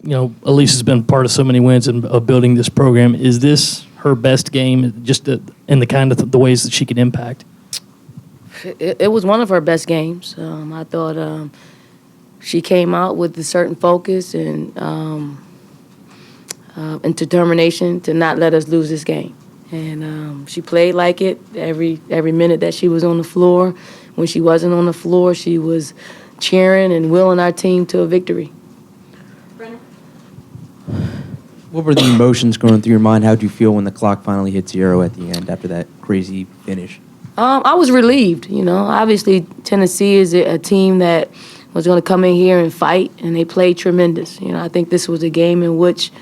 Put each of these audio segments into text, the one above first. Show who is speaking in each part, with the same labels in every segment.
Speaker 1: Elise has been part of so many wins and of building this program. Is this her best game, just in the kind of the ways that she can impact?
Speaker 2: It was one of her best games. I thought she came out with a certain focus and determination to not let us lose this game. And she played like it every minute that she was on the floor. When she wasn't on the floor, she was cheering and willing our team to a victory.
Speaker 3: What were the emotions going through your mind? How did you feel when the clock finally hit 0 at the end after that crazy finish?
Speaker 2: I was relieved. Obviously Tennessee is a team that was going to come in here and fight, and they played tremendous. I think this was a game in which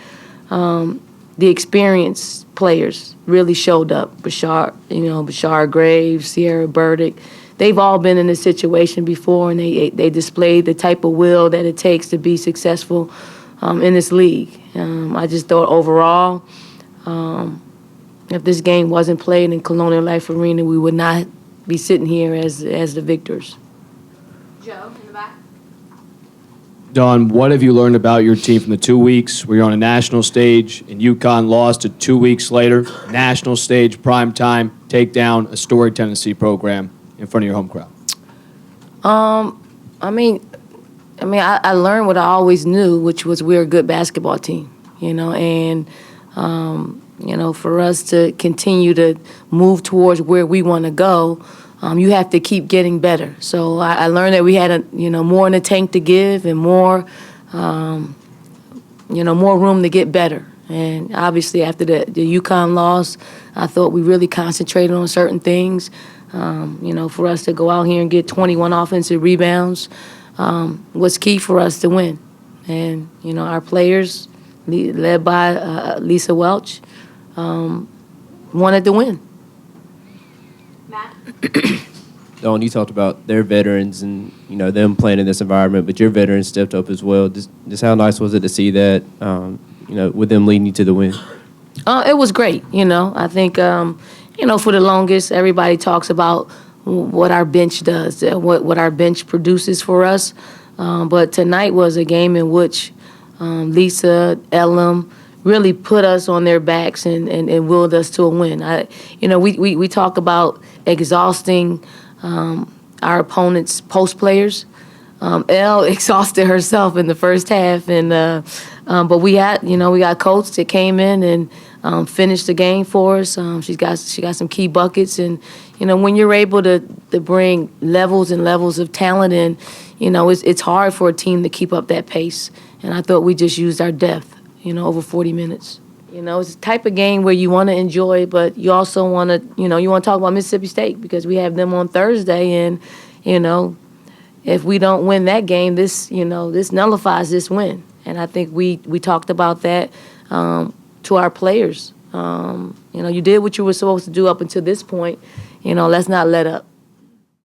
Speaker 2: the experienced players really showed up. Bashar Graves, Sierra Burdick, they've all been in this situation before, and they displayed the type of will that it takes to be successful in this league. I just thought overall, if this game wasn't played in Colonial Life Arena, we would not be sitting here as the victors.
Speaker 4: Joe, in the back.
Speaker 5: Dawn, what have you learned about your team from the 2 weeks where you're on a national stage and UConn lost to 2 weeks later, national stage, prime time, take down a storied Tennessee program in front of your home crowd?
Speaker 2: I learned what I always knew, which was we're a good basketball team, and for us to continue to move towards where we want to go, you have to keep getting better. So I learned that we had more in the tank to give and more room to get better. And obviously after the UConn loss, I thought we really concentrated on certain things. For us to go out here and get 21 offensive rebounds was key for us to win. And our players, led by Lisa Welch, wanted to win.
Speaker 4: Matt?
Speaker 6: Dawn, you talked about their veterans and them playing in this environment, but your veterans stepped up as well. Just how nice was it to see that? With them leading you to the win.
Speaker 2: It was great. I think for the longest, everybody talks about what our bench does, what our bench produces for us. But tonight was a game in which Lisa, Elam, really put us on their backs and willed us to a win. We talk about exhausting our opponent's post players. Elle exhausted herself in the first half, but we got coach that came in and finished the game for us. She got some key buckets, and when you're able to bring levels and levels of talent in, it's hard for a team to keep up that pace. And I thought we just used our depth, over 40 minutes. It's the type of game where you want to enjoy, but you also want to, you want to talk about Mississippi State because we have them on Thursday, and if we don't win that game, this nullifies this win. And I think we talked about that to our players. You did what you were supposed to do up until this point. Let's not let up.